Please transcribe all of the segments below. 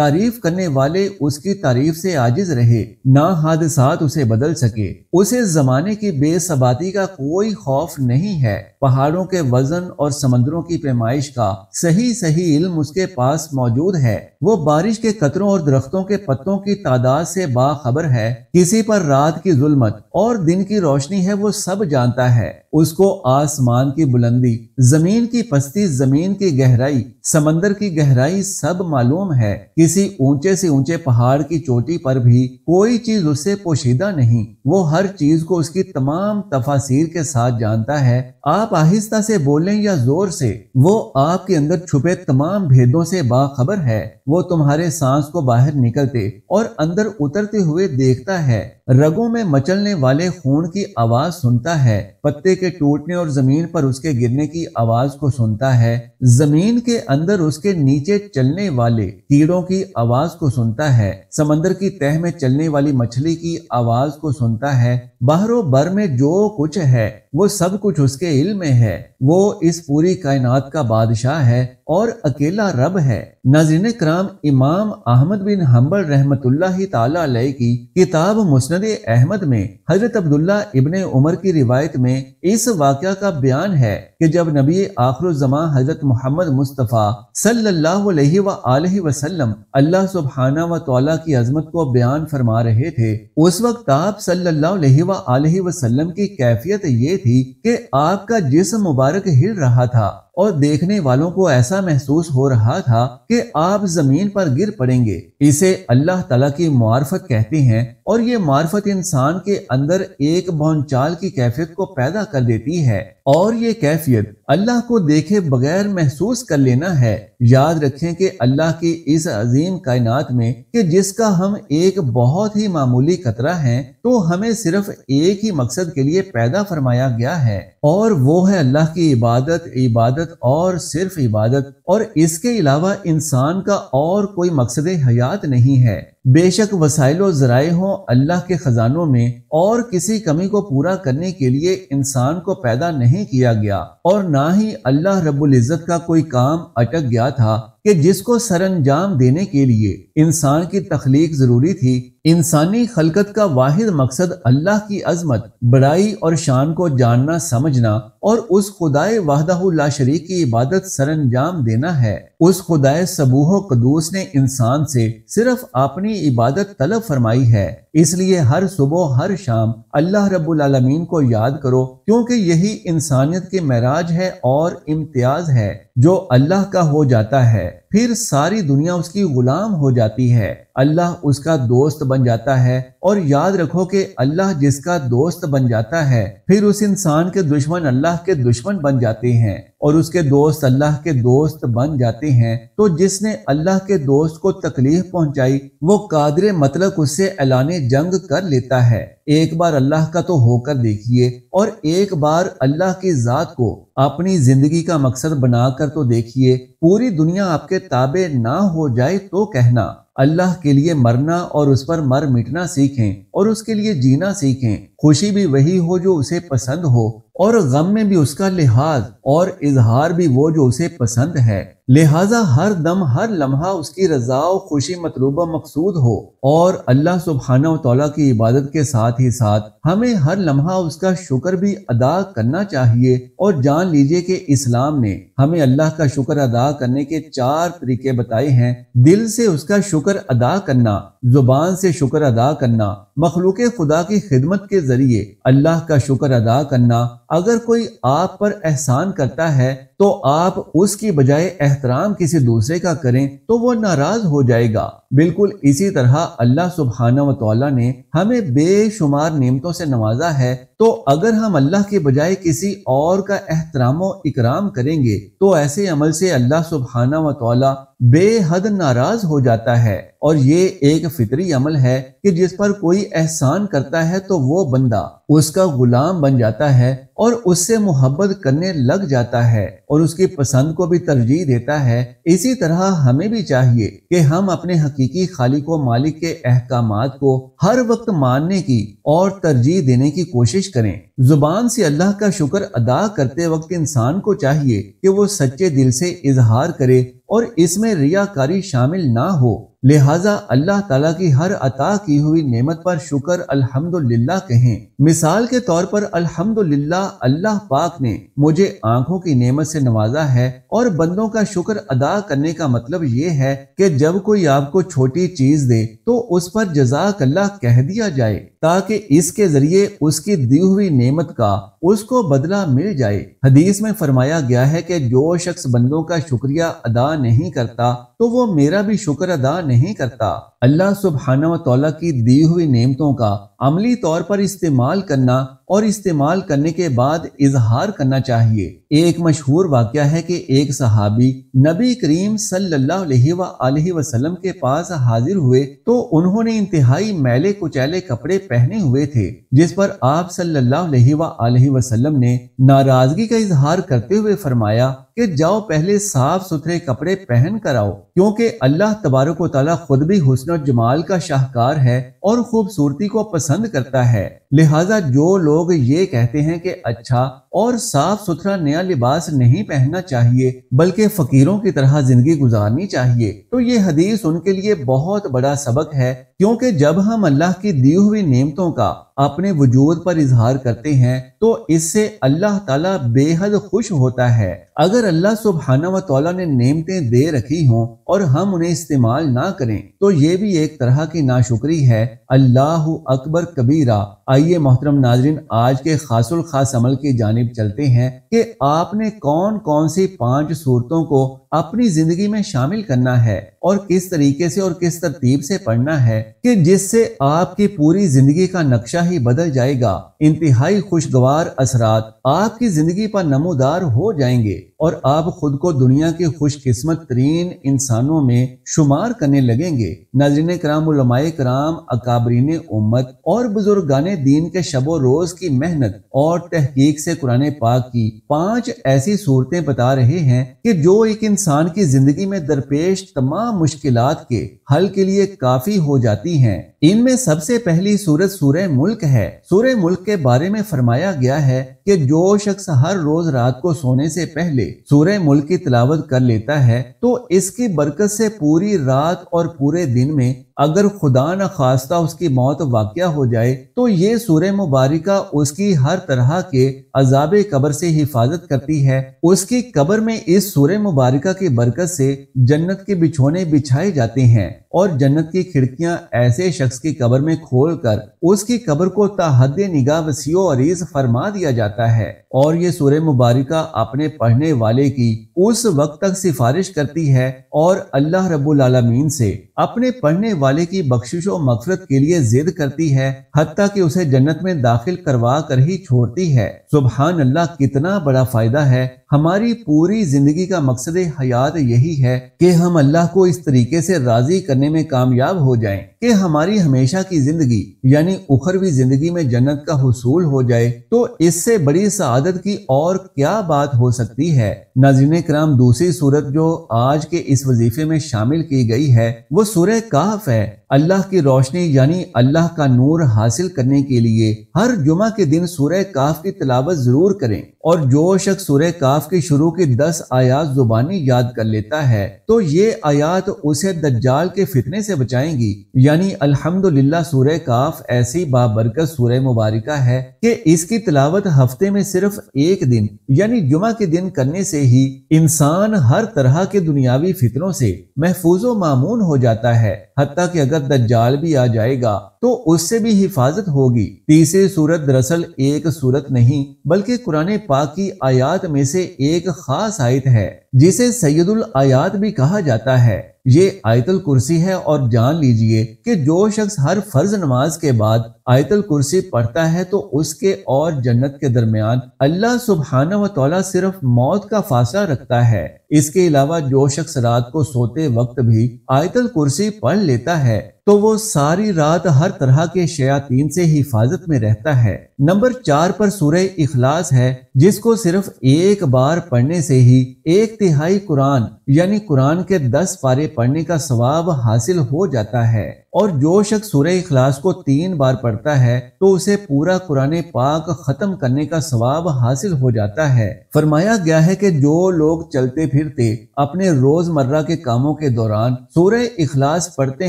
تعریف کرنے والے اس کی تعریف سے عاجز رہے، نہ حادثات اسے بدل سکے۔ اسے زمانے کی بے ثباتی کا کوئی خوف نہیں ہے۔ پہاڑوں کے وزن اور سمندروں کی پیمائش کا صحیح علم اس کے پاس موجود ہے۔ وہ بارش کے قطروں اور درختوں کے پتوں کی تعداد سے باخبر ہے۔ کسی پر رات کی ظلمت اور دن کی روشنی ہے، وہ سب جانتا ہے۔ اس کو آسمان کی بلندی، زمین کی پستی، زمین کی گہرائی، سمندر کی گہرائی سب معلوم ہے۔ کسی اونچے سے اونچے پہاڑ کی چوٹی پر بھی کوئی چیز اس سے پوشیدہ نہیں۔ وہ ہر چیز کو اس کی تمام تفاصیر کے ساتھ جانتا ہے۔ آپ آہستہ سے بولیں یا زور سے، وہ آپ کے اندر چھپے تمام بھیدوں سے باخبر ہے۔ وہ تمہارے سانس کو باہر نکلتے اور اندر اترتے ہوئے دیکھتا ہے۔ رگوں میں مچلنے والے خون کی آواز سنتا ہے، پتے کے ٹوٹنے اور زمین پر اس کے گرنے کی آواز کو سنتا ہے، زمین کے اندر اس کے نیچے چلنے والے کیڑوں کی آواز کو سنتا ہے، سمندر کی تہ میں چلنے والی مچھلی کی آواز کو سنتا ہے۔ بحر و بر میں جو کچھ ہے وہ سب کچھ اس کے علم میں ہے۔ وہ اس پوری کائنات کا بادشاہ ہے اور اکیلا رب ہے۔ ناظرین کرام، امام احمد بن حنبل رحمت اللہ تعالی علیہ کی کتاب مسند احمد میں حضرت عبداللہ ابن عمر کی روایت میں اس واقعہ کا بیان ہے کہ جب نبی آخر الزمان حضرت محمد مصطفیٰ صلی اللہ علیہ وآلہ وسلم اللہ سبحانہ و تعالی کی عظمت کو بیان فرما رہے تھے، اس وقت آپ صلی اللہ علیہ وآلہ وسلم کی کیفیت یہ تھی کہ آپ کا جسم مبارک ہل رہا تھا اور دیکھنے والوں کو ایسا محسوس ہو رہا تھا کہ آپ زمین پر گر پڑیں گے۔ اسے اللہ تعالیٰ کی معرفت کہتے ہیں، اور یہ معرفت انسان کے اندر ایک بھونچال کی کیفیت کو پیدا کر دیتی ہے، اور یہ کیفیت اللہ کو دیکھے بغیر محسوس کر لینا ہے۔ یاد رکھیں کہ اللہ کی اس عظیم کائنات میں کہ جس کا ہم ایک بہت ہی معمولی قطرہ ہیں، تو ہمیں صرف ایک ہی مقصد کے لیے پیدا فرمایا گیا ہے، اور وہ ہے اللہ کی عبادت اور صرف عبادت، اور اس کے علاوہ انسان کا اور کوئی مقصد حیات نہیں ہے۔ بے شک وسائل و ذرائع ہوں اللہ کے خزانوں میں، اور کسی کمی کو پورا کرنے کے لیے انسان کو پیدا نہیں کیا گیا، اور نہ ہی اللہ رب العزت کا کوئی کام اٹک گیا تھا کہ جس کو سر انجام دینے کے لیے انسان کی تخلیق ضروری تھی۔ انسانی خلقت کا واحد مقصد اللہ کی عظمت، بڑائی اور شان کو جاننا سمجھنا، اور اس خدائے وحدہ لا شریک کی عبادت سر انجام دینا ہے۔ اس خدائے سبوح و قدوس نے انسان سے صرف اپنی عبادت طلب فرمائی ہے۔ اس لیے ہر صبح ہر شام اللہ رب العالمین کو یاد کرو، کیونکہ یہی انسانیت کے معراج ہے اور امتیاز ہے۔ جو اللہ کا ہو جاتا ہے پھر ساری دنیا اس کی غلام ہو جاتی ہے، اللہ اس کا دوست بن جاتا ہے، اور یاد رکھو کہ اللہ جس کا دوست بن جاتا ہے پھر اس انسان کے دشمن اللہ کے دشمن بن جاتے ہیں، اور اس کے دوست اللہ کے دوست بن جاتے ہیں۔ تو جس نے اللہ کے دوست کو تکلیف پہنچائی وہ قادر مطلق اس سے اعلان جنگ کر لیتا ہے۔ ایک بار اللہ کا تو ہو کر دیکھیے، اور ایک بار اللہ کی ذات کو اپنی زندگی کا مقصد بنا کر تو دیکھیے۔ پوری دنیا آپ کے تابع نہ ہو جائے تو کہنا، اللہ کے لیے مرنا اور اس پر مر مٹنا سیکھیں، اور اس کے لیے جینا سیکھیں۔ خوشی بھی وہی ہو جو اسے پسند ہو، اور غم میں بھی اس کا لحاظ اور اظہار بھی وہ جو اسے پسند ہے۔ لہٰذا ہر دم ہر لمحہ اس کی رضا و خوشی مطلوبہ مقصود ہو، اور اللہ سبحانہ و تعالیٰ کی عبادت کے ساتھ ہی ساتھ ہمیں ہر لمحہ اس کا شکر بھی ادا کرنا چاہیے۔ اور جان لیجئے کہ اسلام نے ہمیں اللہ کا شکر ادا کرنے کے 4 طریقے بتائے ہیں۔ دل سے اس کا شکر ادا کرنا، زبان سے شکر ادا کرنا، مخلوق خدا کی خدمت کے ذریعے اللہ کا شکر ادا کرنا۔ اگر کوئی آپ پر احسان کرتا ہے تو آپ اس کی بجائے احترام کسی دوسرے کا کریں تو وہ ناراض ہو جائے گا۔ بالکل اسی طرح اللہ سبحانہ و تعالیٰ نے ہمیں بے شمار نعمتوں سے نوازا ہے، تو اگر ہم اللہ کے بجائے کسی اور کا احترام و اکرام کریں گے تو ایسے عمل سے اللہ سبحانہ و تعالیٰ بے حد ناراض ہو جاتا ہے۔ اور یہ ایک فطری عمل ہے کہ جس پر کوئی احسان کرتا ہے تو وہ بندہ اس کا غلام بن جاتا ہے اور اس سے محبت کرنے لگ جاتا ہے اور اس کی پسند کو بھی ترجیح دیتا ہے۔ اسی طرح ہمیں بھی چاہیے کہ ہم اپنے حقیقی خالق و مالک کے احکامات کو ہر وقت ماننے کی اور ترجیح دینے کی کوشش کریں۔ زبان سے اللہ کا شکر ادا کرتے وقت انسان کو چاہیے کہ وہ سچے دل سے اظہار کرے اور اس میں ریاکاری شامل نہ ہو۔ لہٰذا اللہ تعالیٰ کی ہر عطا کی ہوئی نعمت پر شکر الحمدللہ کہیں۔ مثال کے طور پر الحمدللہ اللہ پاک نے مجھے آنکھوں کی نعمت سے نوازا ہے، اور بندوں کا شکر ادا کرنے کا مطلب یہ ہے کہ جب کوئی آپ کو چھوٹی چیز دے تو اس پر جزاک اللہ کہہ دیا جائے، تاکہ اس کے ذریعے اس کی دی ہوئی نعمت کا اس کو بدلہ مل جائے۔ حدیث میں فرمایا گیا ہے کہ جو شخص بندوں کا شکریہ ادا نہیں کرتا تو وہ میرا بھی شکر ادا نہیں کرتا۔ اللہ سبحانہ و تعالیٰ کی دی ہوئی نعمتوں کا عملی طور پر استعمال کرنا اور استعمال کرنے کے بعد اظہار کرنا چاہیے۔ ایک مشہور واقعہ ہے کہ ایک صحابی نبی کریم صلی اللہ علیہ وآلہ وسلم کے پاس حاضر ہوئے تو انہوں نے انتہائی میلے کچیلے کپڑے پہنے ہوئے تھے، جس پر آپ صلی اللہ علیہ وآلہ وسلم نے ناراضگی کا اظہار کرتے ہوئے فرمایا کہ جاؤ پہلے صاف ستھرے کپڑے پہن کر آؤ، کیونکہ اللہ تبارک و تعالیٰ خود بھی حسن و جمال کا شاہکار ہے اور خوبصورتی کو پسند کرتا ہے۔ لہٰذا جو لوگ یہ کہتے ہیں کہ اچھا اور صاف ستھرا نیا لباس نہیں پہننا چاہیے بلکہ فقیروں کی طرح زندگی گزارنی چاہیے، تو یہ حدیث ان کے لیے بہت بڑا سبق ہے، کیونکہ جب ہم اللہ کی دی ہوئی نعمتوں کا اپنے وجود پر اظہار کرتے ہیں تو اس سے اللہ تعالیٰ بے حد خوش ہوتا ہے۔ اگر اللہ سبحانہ و تعالیٰ نے نعمتیں دے رکھی ہوں اور ہم انہیں استعمال نہ کریں تو یہ بھی ایک طرح کی ناشکری ہے۔ اللہ اکبر کبیرہ۔ آئیے محترم ناظرین، آج کے خاص الخاص عمل کی جانب چلتے ہیں کہ آپ نے کون کون سی 5 صورتوں کو اپنی زندگی میں شامل کرنا ہے اور کس طریقے سے اور کس ترتیب سے پڑھنا ہے کہ جس سے آپ کی پوری زندگی کا نقشہ ہی بدل جائے گا۔ انتہائی خوشگوار اثرات آپ کی زندگی پر نمودار ہو جائیں گے اور آپ خود کو دنیا کے خوش قسمت ترین انسانوں میں شمار کرنے لگیں گے۔ ناظرین کرام، علماء کرام، اکابرین امت اور بزرگان دین کے شب و روز کی محنت اور تحقیق سے قرآن پاک کی 5 ایسی صورتیں بتا رہے ہیں کہ جو ایک انسان کی زندگی میں درپیش تمام مشکلات کے حل کے لیے کافی ہو جاتی ہیں۔ ان میں سب سے پہلی صورت سورہ ملک ہے۔ سورہ ملک کے بارے میں فرمایا گیا ہے کہ جو شخص ہر روز رات کو سونے سے پہلے سورہ ملک کی تلاوت کر لیتا ہے تو اس کی برکت سے پوری رات اور پورے دن میں اگر خدا نخواستہ اس کی موت واقع ہو جائے تو یہ سورہ مبارکہ اس کی ہر طرح کے عذاب قبر سے حفاظت کرتی ہے۔ اس کی قبر میں اس سورہ مبارکہ کی برکت سے جنت کے بچھونے بچھائے جاتے ہیں اور جنت کی کھڑکیاں ایسے شخص کی قبر میں کھول کر اس کی قبر کو تا حد نگاہ وسیع و عریض فرما دیا جاتا ہے، اور یہ سورہ مبارکہ اپنے پڑھنے والے کی اس وقت تک سفارش کرتی ہے اور اللہ رب العالمین سے اپنے پڑھنے والے کی بخشش و مغفرت کے لیے ضد کرتی ہے، حتیٰ کہ اسے جنت میں داخل کروا کر ہی چھوڑتی ہے۔ سبحان اللہ، کتنا بڑا فائدہ ہے۔ ہماری پوری زندگی کا مقصد حیات یہی ہے کہ ہم اللہ کو اس طریقے سے راضی کرنے میں کامیاب ہو جائیں کہ ہماری ہمیشہ کی زندگی یعنی اخروی زندگی میں جنت کا حصول ہو جائے، تو اس سے بڑی سعادت کی اور کیا بات ہو سکتی ہے۔ ناظرین کرام، دوسری صورت جو آج کے اس وظیفے میں شامل کی گئی ہے وہ سورہ کہف ہے۔ اللہ کی روشنی یعنی اللہ کا نور حاصل کرنے کے لیے ہر جمعہ کے دن سورہ کہف کی تلاوت ضرور کریں، اور جو شخص سورہ کہف کی شروع کی 10 آیات زبانی یاد کر لیتا ہے تو یہ آیات اسے دجال کے فتنے سے بچائیں گی۔ یعنی الحمدللہ سورہ کہف ایسی بابرکت سورہ مبارکہ ہے کہ اس کی تلاوت ہفتے میں صرف ایک دن یعنی جمعہ کے دن کرنے سے ہی انسان ہر طرح کے دنیاوی فتنوں سے محفوظ و مامون ہو جاتا ہے، حتیٰ کہ اگر دجال بھی آ جائے گا تو اس سے بھی حفاظت ہوگی۔ تیسری صورت دراصل ایک صورت نہیں بلکہ قرآن پاک کی آیات میں سے ایک خاص آیت ہے جسے سید الآیات بھی کہا جاتا ہے۔ یہ آیت الکرسی ہے، اور جان لیجئے کہ جو شخص ہر فرض نماز کے بعد آیت الکرسی پڑھتا ہے تو اس کے اور جنت کے درمیان اللہ سبحانہ و تعالیٰ صرف موت کا فاصلہ رکھتا ہے۔ اس کے علاوہ جو شخص رات کو سوتے وقت بھی آیت الکرسی پڑھ لیتا ہے تو وہ ساری رات ہر طرح کے شیاطین سے حفاظت میں رہتا ہے۔ نمبر 4 پر سورہ اخلاص ہے، جس کو صرف ایک بار پڑھنے سے ہی 1/3 قرآن یعنی قرآن کے 10 پارے پڑھنے کا ثواب حاصل ہو جاتا ہے۔ اور جو شخص سورہ اخلاص کو 3 بار پڑھتا ہے تو اسے پورا قرآن پاک ختم کرنے کا ثواب حاصل ہو جاتا ہے۔ فرمایا گیا ہے کہ جو لوگ چلتے پھرتے اپنے روزمرہ کے کاموں کے دوران سورہ اخلاص پڑھتے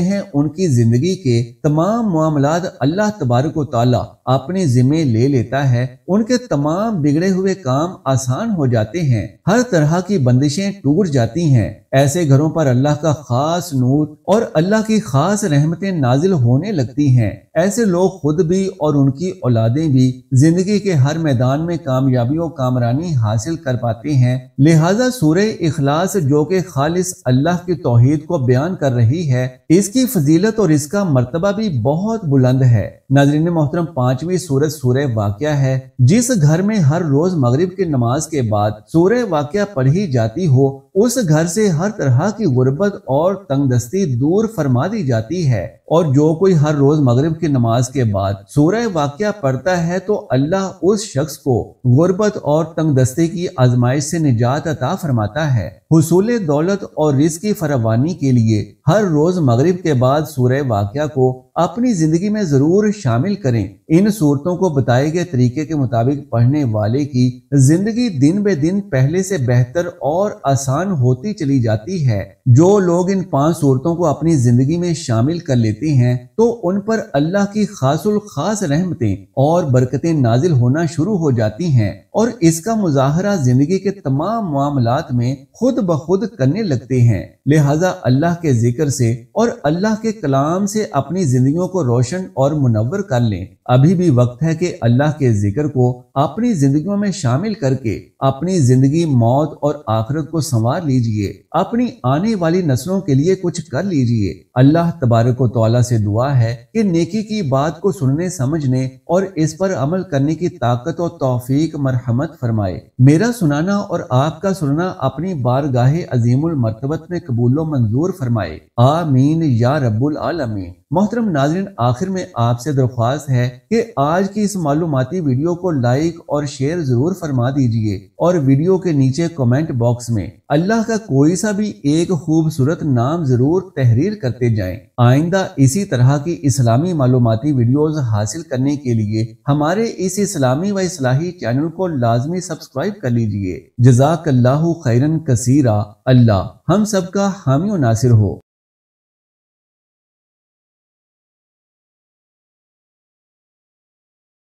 ہیں ان کی زندگی کے تمام معاملات اللہ تبارک و تعالی اپنے ذمے لے لیتا ہے، ان کے تمام بگڑے ہوئے کام آسان ہو جاتے ہیں، ہر طرح کی بندشیں ٹوٹ جاتی ہیں۔ ایسے گھروں پر اللہ کا خاص نور اور اللہ کی خاص رحمتیں نازل ہونے لگتی ہیں۔ ایسے لوگ خود بھی اور ان کی اولادیں بھی زندگی کے ہر میدان میں کامیابی و کامرانی حاصل کر پاتے ہیں۔ لہٰذا سورہ اخلاص جو کہ خالص اللہ کی توحید کو بیان کر رہی ہے، اس کی فضیلت اور اس کا مرتبہ بھی بہت بلند ہے۔ ناظرین محترم، 5ویں سورت سورہ واقعہ ہے۔ جس گھر میں ہر روز مغرب کی نماز کے بعد سورہ واقعہ پڑھی جاتی ہو، اس گھر سے ہر طرح کی غربت اور تنگ دستی دور فرما دی جاتی ہے، اور جو کوئی ہر روز مغرب کی نماز کے بعد سورہ واقعہ پڑھتا ہے تو اللہ اس شخص کو غربت اور تنگ دستی کی آزمائش سے نجات عطا فرماتا ہے۔ حصول دولت اور رزق کی فراوانی کے لیے ہر روز مغرب کے بعد سورہ واقعہ کو اپنی زندگی میں ضرور شامل کریں۔ ان صورتوں کو بتائے گئے طریقے کے مطابق پڑھنے والے کی زندگی دن بے دن پہلے سے بہتر اور آسان ہوتی چلی جاتی ہے۔ جو لوگ ان 5 صورتوں کو اپنی زندگی میں شامل کر لیتے ہیں تو ان پر اللہ کی خاص الخاص رحمتیں اور برکتیں نازل ہونا شروع ہو جاتی ہیں، اور اس کا مظاہرہ زندگی کے تمام معاملات میں خود بخود کرنے لگتے ہیں۔ لہٰذا اللہ کے ذکر سے اور اللہ کے کلام سے اپنی زندگیوں کو روشن اور منور کر لیں۔ ابھی بھی وقت ہے کہ اللہ کے ذکر کو اپنی زندگیوں میں شامل کر کے اپنی زندگی، موت اور آخرت کو سنوار لیجئے، اپنی آنے والی نسلوں کے لیے کچھ کر لیجئے۔ اللہ تبارک و تعالیٰ سے دعا ہے کہ نیکی کی بات کو سننے، سمجھنے اور اس پر عمل کرنے کی طاقت و توفیق مرحمت فرمائے۔ میرا سنانا اور آپ کا سننا اپنی بارگاہ عظیم المرتبت میں قبول و منظور فرمائے، آمین یا رب العالمین۔ محترم ناظرین، آخر میں آپ سے درخواست ہے کہ آج کی اس معلوماتی ویڈیو کو لائک اور شیئر ضرور فرما دیجئے، اور ویڈیو کے نیچے کمنٹ باکس میں اللہ کا کوئی سا بھی ایک خوبصورت نام ضرور تحریر کرتے جائیں۔ آئندہ اسی طرح کی اسلامی معلوماتی ویڈیوز حاصل کرنے کے لیے ہمارے اس اسلامی و اصلاحی چینل کو لازمی سبسکرائب کر لیجئے۔ جزاک اللہ خیرن کثیرا۔ اللہ ہم سب کا حامی و ناصر ہو۔